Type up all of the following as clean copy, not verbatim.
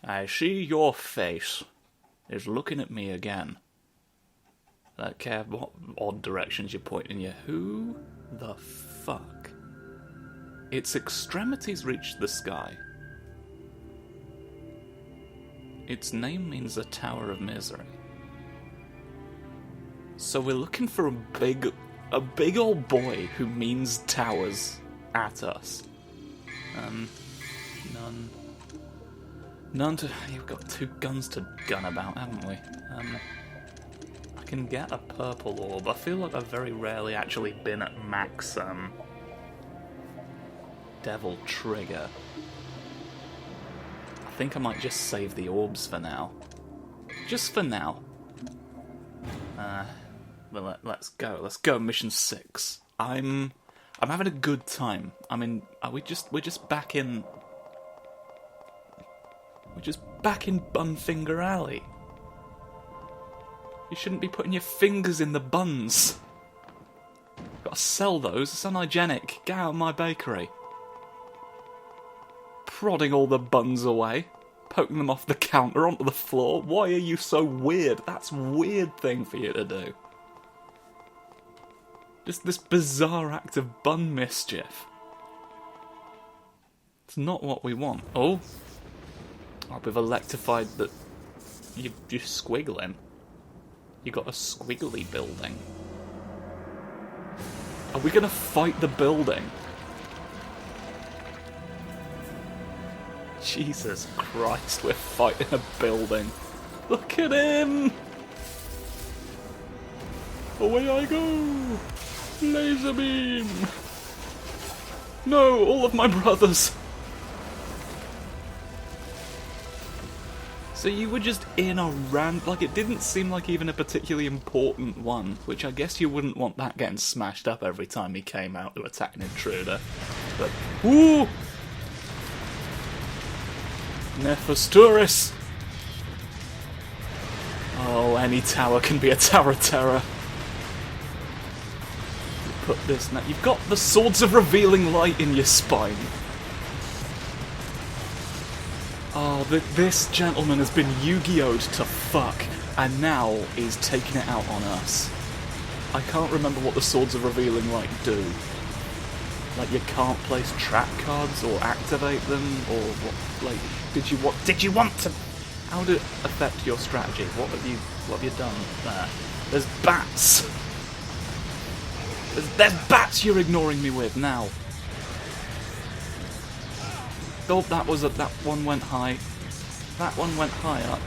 I see your face is looking at me again. I don't care what odd directions you're pointing you. Who the fuck? Its extremities reach the sky. Its name means a Tower of Misery. So we're looking for a big old boy who means towers at us. None to... You've got 2 guns to gun about, haven't we? I can get a purple orb. I feel like I've very rarely actually been at max, Devil Trigger. I think I might just save the orbs for now. Just for now. Well, let's go. Let's go, mission 6. I'm having a good time. I mean, we're just back in... We're just back in Bunfinger Alley. You shouldn't be putting your fingers in the buns. Gotta sell those, it's unhygienic. Get out of my bakery. Prodding all the buns away. Poking them off the counter onto the floor. Why are you so weird? That's a weird thing for you to do. Just this bizarre act of bun mischief. It's not what we want. Oh. We've electrified that you're squiggling. You got a squiggly building. Are we gonna fight the building? Jesus Christ, we're fighting a building. Look at him! Away I go! Laser beam! No, all of my brothers! So you were just in a like, it didn't seem like even a particularly important one, which I guess you wouldn't want that getting smashed up every time he came out to attack an intruder. But, ooh! Nephosturis! Oh, any tower can be a tower of terror. Put this now. You've got the Swords of Revealing Light in your spine. Oh, this gentleman has been Yu-Gi-Oh'd to fuck, and now is taking it out on us. I can't remember what the Swords of Revealing Light do. Like, you can't place trap cards or activate them, or what? Like, did you want to? How did it affect your strategy? What have you done there? There's bats. There's bats you're ignoring me with now. Oh, that one went high. That one went high up.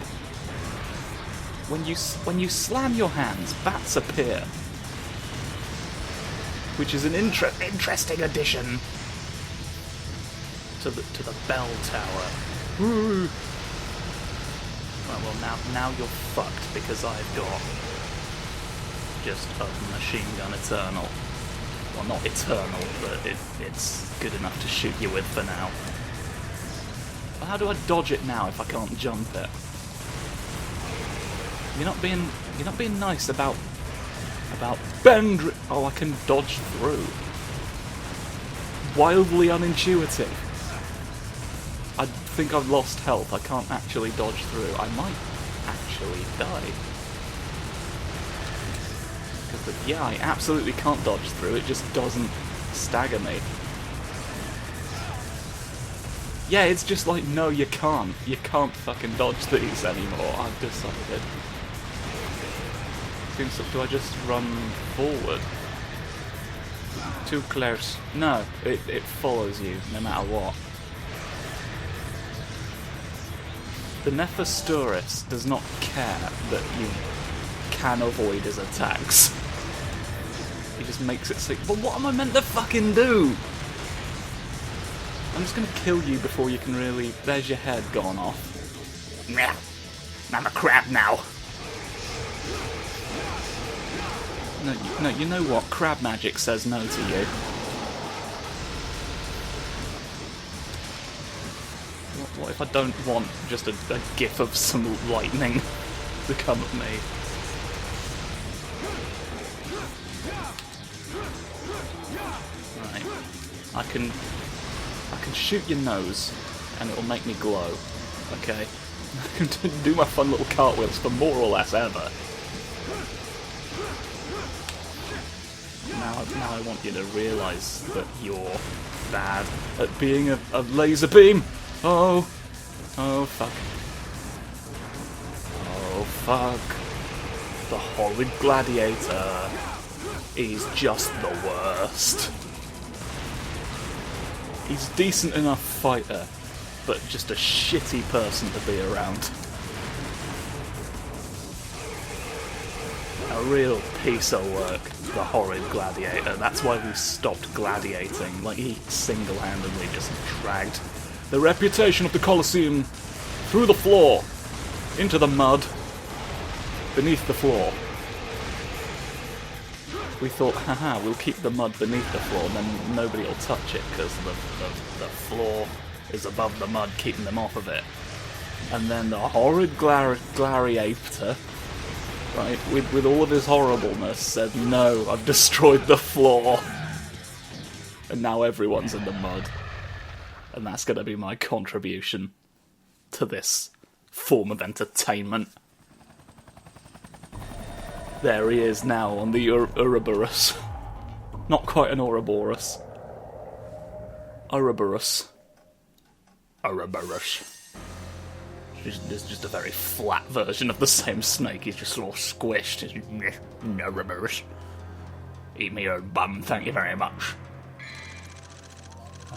When you slam your hands, bats appear, which is an interesting addition to the bell tower. Woo. Right, well now you're fucked because I've got just a machine gun eternal. Well, not eternal, but it's good enough to shoot you with for now. How do I dodge it now if I can't jump it? You're not being nice about bend. Oh, I can dodge through. Wildly unintuitive. I think I've lost health. I can't actually dodge through. I might actually die. Yeah, I absolutely can't dodge through. It just doesn't stagger me. Yeah, it's just like, no, you can't. You can't fucking dodge these anymore. I've decided. Do I just run forward? Too close. No, it follows you no matter what. The Nephosturis does not care that you can avoid his attacks. He just makes it so. But what am I meant to fucking do? I'm just gonna kill you before you can really... There's your head gone off. Yeah, I'm a crab now. No, you know what? Crab magic says no to you. What if I don't want just a gif of some lightning to come at me? Right. I can shoot your nose, and it'll make me glow. Okay. do my fun little cartwheels for more or less ever. Now I want you to realise that you're bad at being a laser beam. Oh fuck. Oh fuck. The Horrid Gladiator is just the worst. He's a decent enough fighter, but just a shitty person to be around. A real piece of work, the Horrid Gladiator. That's why we stopped gladiating. Like, he single-handedly just dragged the reputation of the Colosseum through the floor, into the mud, beneath the floor. We thought, haha, we'll keep the mud beneath the floor, and then nobody will touch it, because the floor is above the mud, keeping them off of it. And then the Horrid Gladiator, right, with all of his horribleness, said, no, I've destroyed the floor. And now everyone's in the mud. And that's going to be my contribution to this form of entertainment. There he is now on the Ouroboros. Not quite an Ouroboros. Ouroboros. Ouroboros. It's just a very flat version of the same snake. He's just all squished. Ouroboros. Eat me your bum, thank you very much.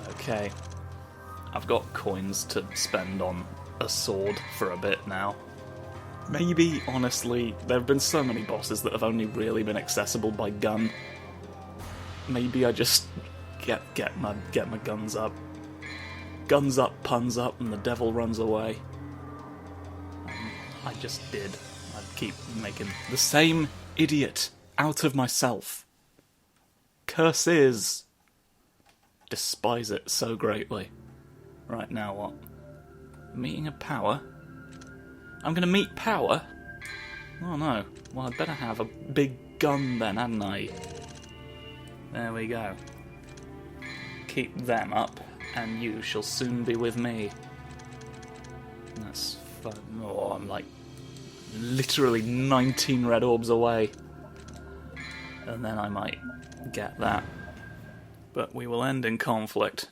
Okay. I've got coins to spend on a sword for a bit now. Maybe, honestly, there have been so many bosses that have only really been accessible by gun. Maybe I just get my guns up. Guns up, puns up, and the devil runs away. I just did. I keep making the same idiot out of myself. Curses. Despise it so greatly. Right, now what? Meeting a power? I'm gonna meet power? Oh no. Well, I'd better have a big gun then, hadn't I? There we go. Keep them up, and you shall soon be with me. That's fun. Oh, I'm like literally 19 red orbs away. And then I might get that. But we will end in conflict,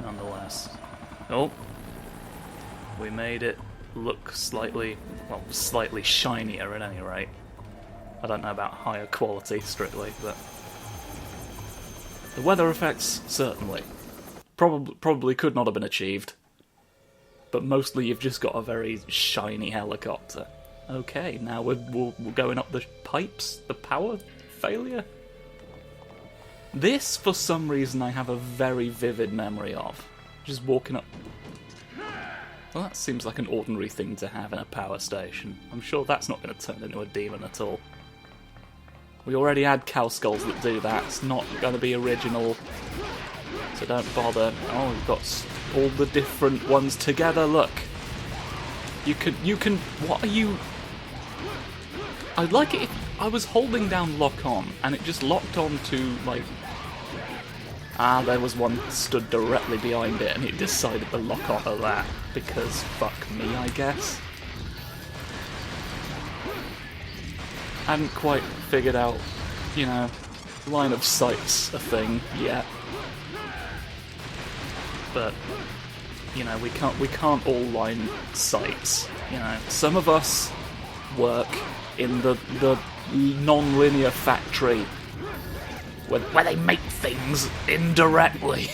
nonetheless. Oh. We made it look slightly shinier at any rate. I don't know about higher quality, strictly, but the weather effects, certainly. Probably could not have been achieved. But mostly you've just got a very shiny helicopter. Okay, now we're going up the pipes? The power failure? This, for some reason, I have a very vivid memory of. Just walking up. Well, that seems like an ordinary thing to have in a power station. I'm sure that's not going to turn into a demon at all. We already had cow skulls that do that. It's not going to be original. So don't bother. Oh, we've got all the different ones together. Look. You can... What are you... I'd like it if I was holding down lock on and it just locked on to, like... Ah, there was one stood directly behind it and it decided to lock off of that. Because fuck me, I guess. Hadn't quite figured out, you know, line of sight's a thing yet. But, you know, we can't all line sights. You know, some of us work in the non-linear factory where they make things indirectly.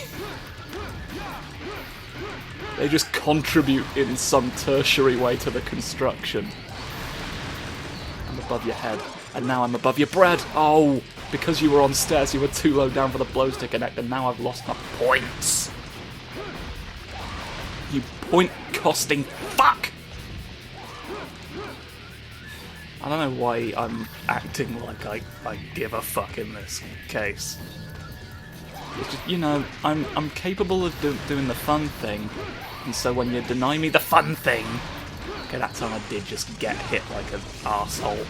They just contribute in some tertiary way to the construction. I'm above your head, and now I'm above your bread. Oh, because you were on stairs, you were too low down for the blows to connect, and now I've lost my points. You point-costing fuck! I don't know why I'm acting like I give a fuck in this case. It's just, you know, I'm capable of doing the fun thing, and so when you deny me the fun thing... Okay, that time I did just get hit like an arsehole.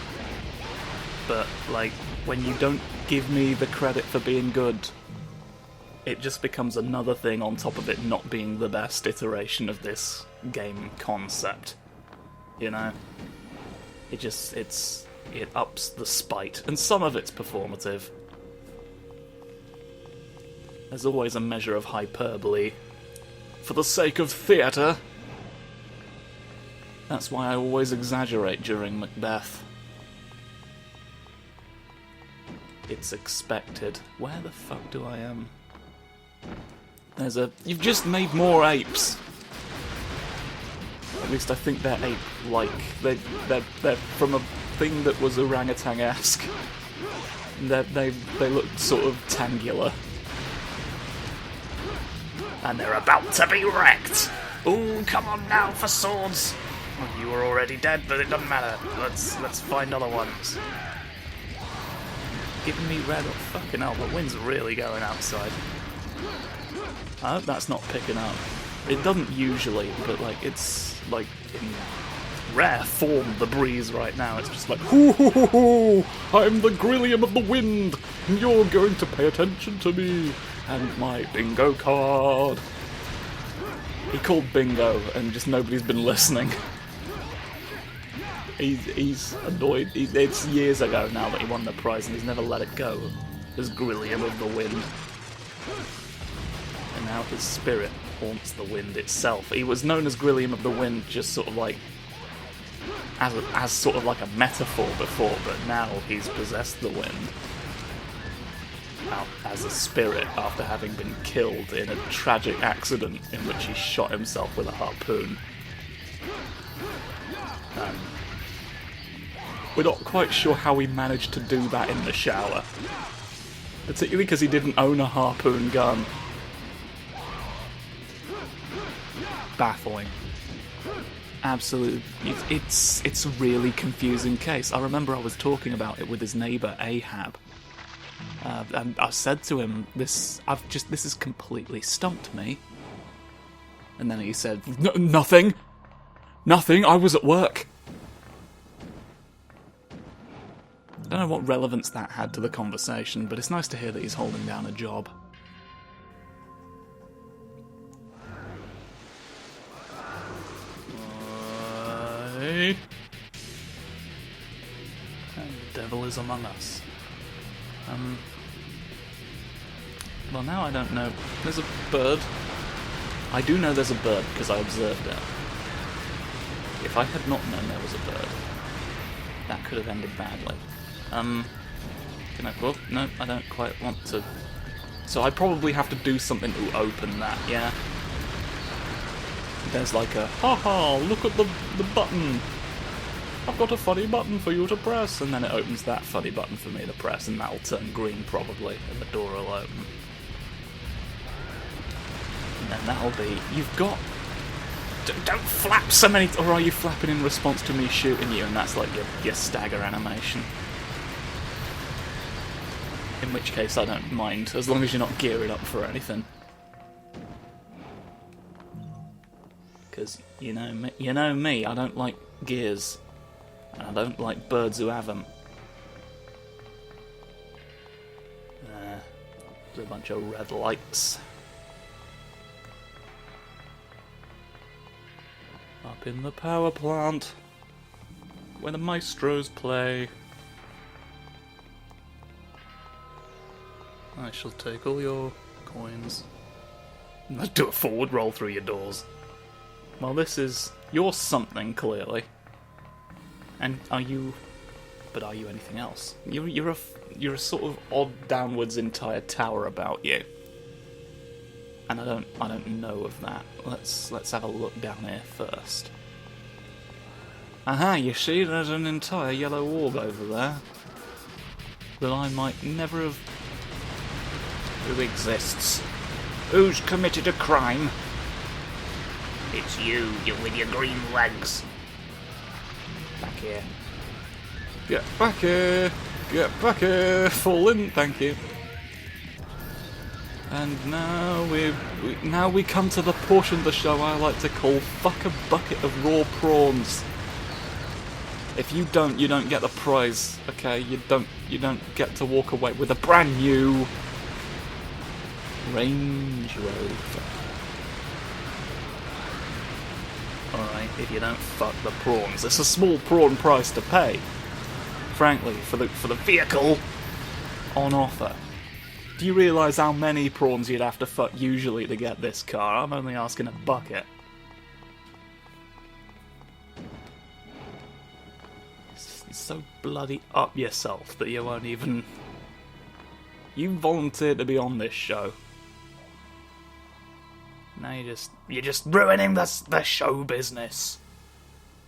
But, like, when you don't give me the credit for being good, it just becomes another thing on top of it not being the best iteration of this game concept. you know? It ups the spite, and some of it's performative. There's always a measure of hyperbole. For the sake of theatre. That's why I always exaggerate during Macbeth. It's expected. Where the fuck do I am? You've just made more apes. At least I think they're ape-like. They're from a thing that was orangutan-esque. They look sort of tangular. And they're about to be wrecked. Ooh, come on now for swords. Well, you were already dead, but it doesn't matter. Let's find other ones. Giving me red. Oh, fucking hell, the wind's really going outside. I hope that's not picking up. It doesn't usually, but like it's like in rare form, the breeze right now. It's just like, hoo hoo hoo hoo! I'm the Grillium of the wind, and you're going to pay attention to me and my bingo card. He called bingo, and just nobody's been listening. He's annoyed. It's years ago now that he won the prize, and he's never let it go. As Grillium of the wind. And now his spirit haunts the wind itself. He was known as Grillium of the Wind just sort of like as sort of like a metaphor before, but now he's possessed the wind as a spirit after having been killed in a tragic accident in which he shot himself with a harpoon. We're not quite sure how he managed to do that in the shower, particularly because he didn't own a harpoon gun. Baffling. Absolutely. It's a really confusing case. I remember I was talking about it with his neighbour Ahab. And I said to him, this has completely stumped me. And then he said, Nothing, I was at work. I don't know what relevance that had to the conversation, but it's nice to hear that he's holding down a job. And the devil is among us. Well, now I don't know. There's a bird. I do know there's a bird because I observed it. If I had not known there was a bird, that could have ended badly. Can I? Well, no, I don't quite want to. So I probably have to do something to open that. Yeah. There's like a, haha, look at the button. I've got a funny button for you to press. And then it opens that funny button for me to press, and that'll turn green probably, and the door will open. And then that'll be, you've got... Don't flap so many... Or are you flapping in response to me shooting you, and that's like your stagger animation? In which case I don't mind, as long as you're not gearing up for anything. Because you know me, I don't like gears, and I don't like birds who have them. There's a bunch of red lights. Up in the power plant, where the maestros play. I shall take all your coins. Let's do a forward roll through your doors. Well, you're something, clearly. And are you anything else? You're a sort of odd downwards entire tower about you. And I don't know of that. Let's have a look down here first. Aha, you see, there's an entire yellow orb over there that I might never have... Who exists? Who's committed a crime? It's you with your green legs. Back here. Get back here! Get back here! Fall in, thank you. And now we come to the portion of the show I like to call "Fuck a Bucket of Raw Prawns." If you don't get the prize. Okay, you don't get to walk away with a brand new Range Rover. Alright. if you don't fuck the prawns. It's a small prawn price to pay, frankly, for the vehicle on offer. Do you realise how many prawns you'd have to fuck usually to get this car? I'm only asking a bucket. You're so bloody up yourself that you won't even... You volunteered to be on this show. Now you're just ruining the show business.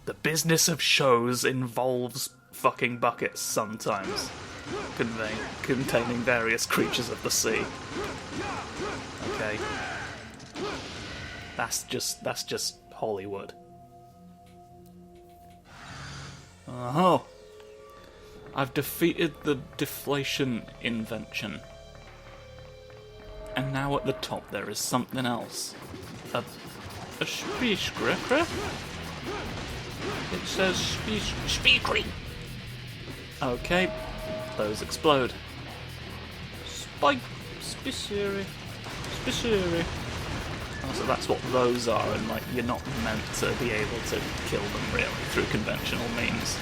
The business of shows involves fucking buckets sometimes. Containing various creatures of the sea. Okay. That's just Hollywood. Oh. I've defeated the deflation invention. And now at the top there is something else. A Spiesgricker? It says Spiegri. Okay. Those explode. Spiceri. Oh, so that's what those are, and like you're not meant to be able to kill them really through conventional means.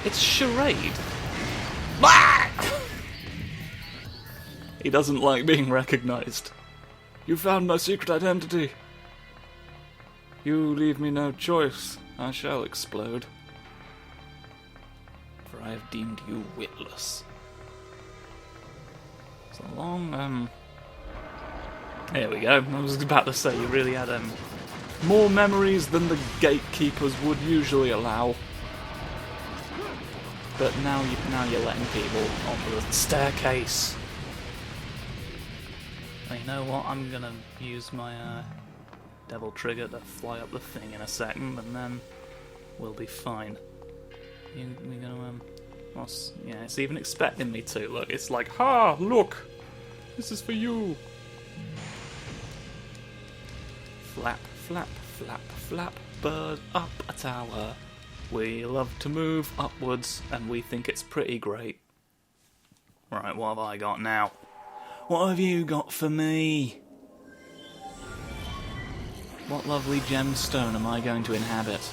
It's charade. He doesn't like being recognised. You found my secret identity. You leave me no choice. I shall explode. For I have deemed you witless. It's a long, There we go. I was about to say, you really had, more memories than the gatekeepers would usually allow. But now you're letting people onto the staircase. Well, you know what? I'm gonna use my, devil trigger to fly up the thing in a second, and then we'll be fine. We're gonna, yeah, it's even expecting me to. Look, it's like, ha, look! This is for you! Flap, flap, flap, flap, bird up a tower. We love to move upwards, and we think it's pretty great. Right, what have I got now? What have you got for me? What lovely gemstone am I going to inhabit?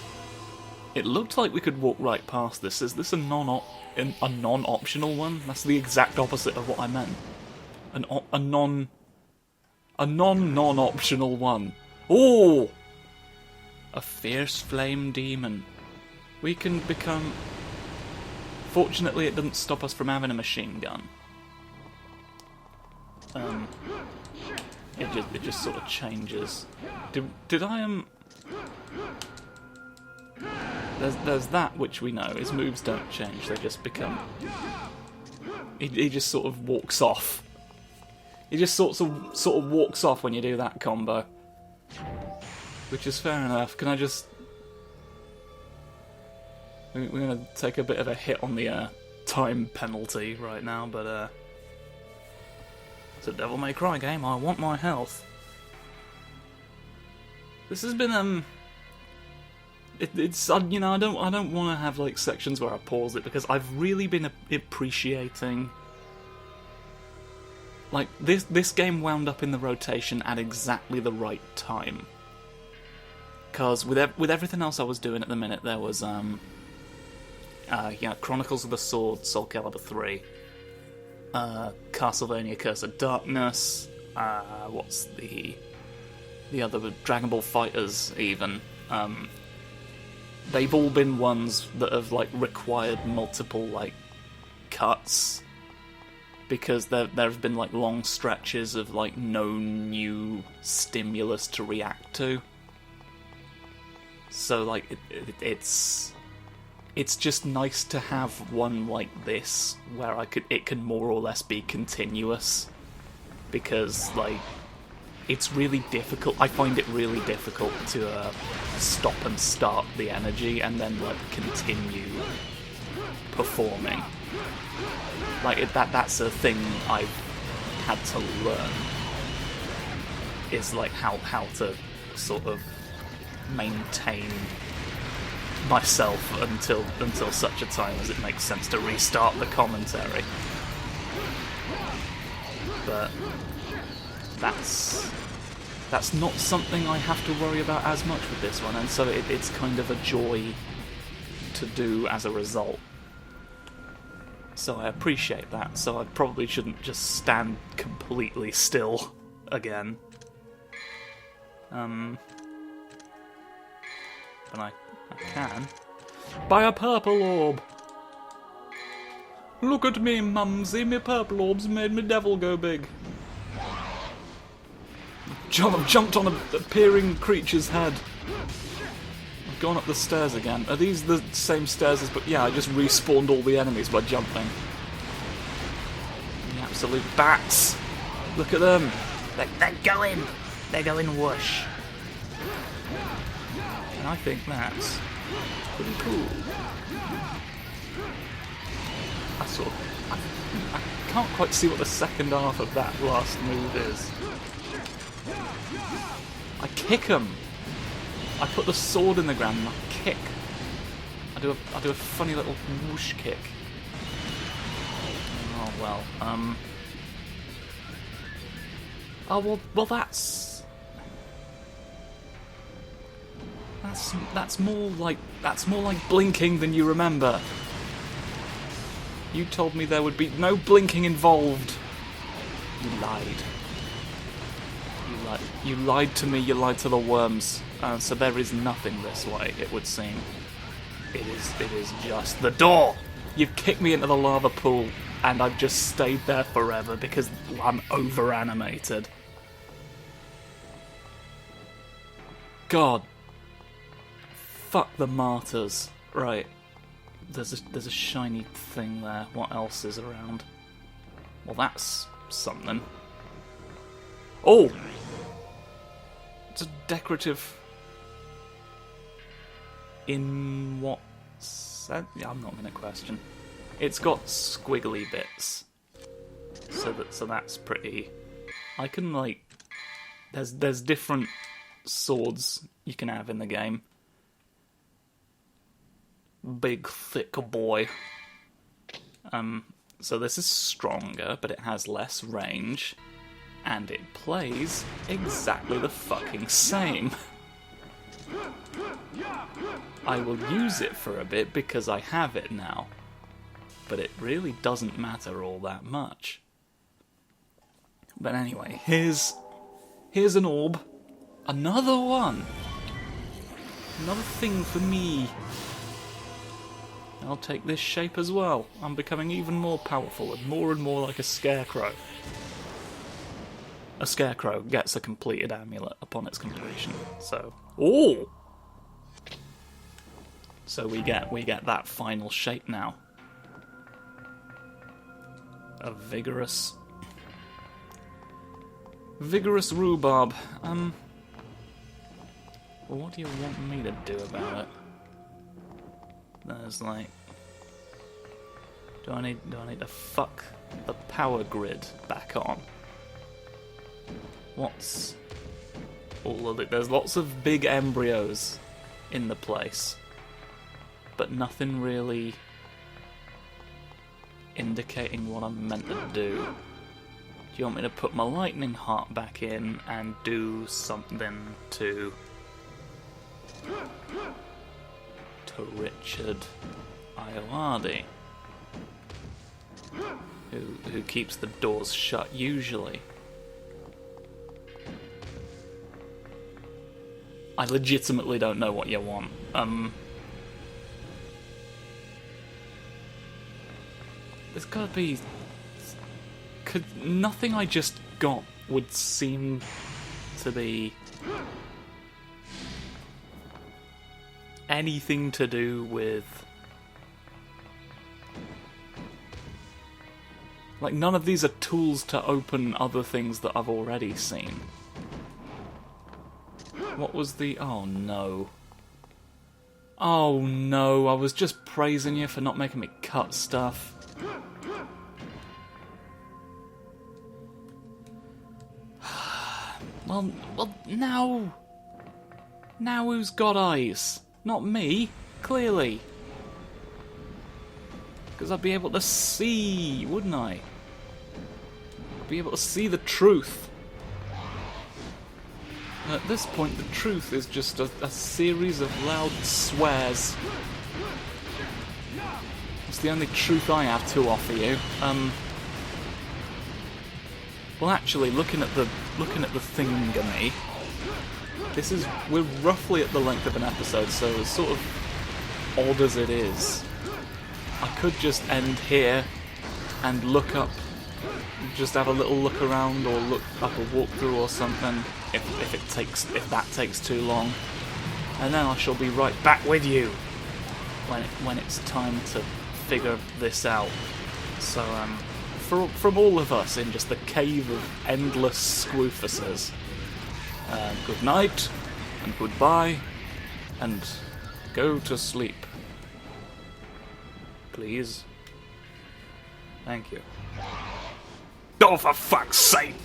It looked like we could walk right past this. Is this a non-optional one? That's the exact opposite of what I meant. A non-optional one. Oh! A fierce flame demon. We can become... Fortunately, it doesn't stop us from having a machine gun. It just sort of changes. Did I There's that which we know. His moves don't change; they just become. He just sort of walks off. He just sort of walks off when you do that combo, which is fair enough. Can I just? We're gonna take a bit of a hit on the time penalty right now, but it's a Devil May Cry game. I want my health. This has been it's you know, I don't want to have like sections where I pause it because I've really been appreciating. Like this game wound up in the rotation at exactly the right time. Because with everything else I was doing at the minute, there was Chronicles of the Sword, Soul Calibur 3, Castlevania Curse of Darkness, what's the other, Dragon Ball FighterZ even. They've all been ones that have like required multiple like cuts because there have been like long stretches of like no new stimulus to react to. So like it's just nice to have one like this where it can more or less be continuous, because like it's really difficult. I find it really difficult to stop and start the energy and then like continue performing. Like that's a thing I've had to learn. Is like how to sort of maintain myself until such a time as it makes sense to restart the commentary. But that's That's not something I have to worry about as much with this one, and so it's kind of a joy to do as a result. So I appreciate that, so I probably shouldn't just stand completely still again. But I can. Buy a purple orb! Look at me, mumsy, me purple orbs made me devil go big. I've jumped on a appearing creature's head. I've gone up the stairs again. Are these the same stairs as... But yeah, I just respawned all the enemies by jumping. The absolute bats. Look at them. They're going whoosh. And I think that's pretty cool. I can't quite see what the second half of that last move is. I kick him. I put the sword in the ground and I kick. I do a funny little whoosh kick. Oh well. Oh well. That's more like blinking than you remember. You told me there would be no blinking involved. You lied. You lied to me, you lied to the worms. So there is nothing this way, it would seem. It is just the door! You've kicked me into the lava pool, and I've just stayed there forever because I'm over-animated. God. Fuck the martyrs. Right. There's a shiny thing there. What else is around? Well, that's something. Oh! It's a decorative... In what sense? Yeah, I'm not going to question. It's got squiggly bits. So that's pretty... I can, like... There's different swords you can have in the game. Big, thick boy. So this is stronger, but it has less range. And it plays exactly the fucking same. I will use it for a bit because I have it now. But it really doesn't matter all that much. But anyway, here's an orb. Another one. Another thing for me. I'll take this shape as well. I'm becoming even more powerful and more like a scarecrow. A scarecrow gets a completed amulet upon its completion. So, ooh! So we get that final shape now. A vigorous rhubarb. Well, what do you want me to do about it? There's like... Do I need to fuck the power grid back on? What's all of it? There's lots of big embryos in the place, but nothing really indicating what I'm meant to do. Do you want me to put my lightning heart back in and do something to Richard Ayoade, who keeps the doors shut usually? I legitimately don't know what you want. There's gotta be... Nothing I just got would seem to be... anything to do with... Like, none of these are tools to open other things that I've already seen. What was the... Oh no. Oh no, I was just praising you for not making me cut stuff. Well, now... Now who's got eyes? Not me, clearly. Because I'd be able to see, wouldn't I? I'd be able to see the truth. At this point, the truth is just a series of loud swears. It's the only truth I have to offer you. Well, actually, looking at the thingamy, we're roughly at the length of an episode, so as sort of odd as it is, I could just end here and look up, just have a little look around, or look up a walkthrough or something, if that takes too long, and then I shall be right back with you when it's time to figure this out. So from all of us in just the cave of endless squoofuses, good night and goodbye, and go to sleep, please. Thank you. Oh, for fuck's sake!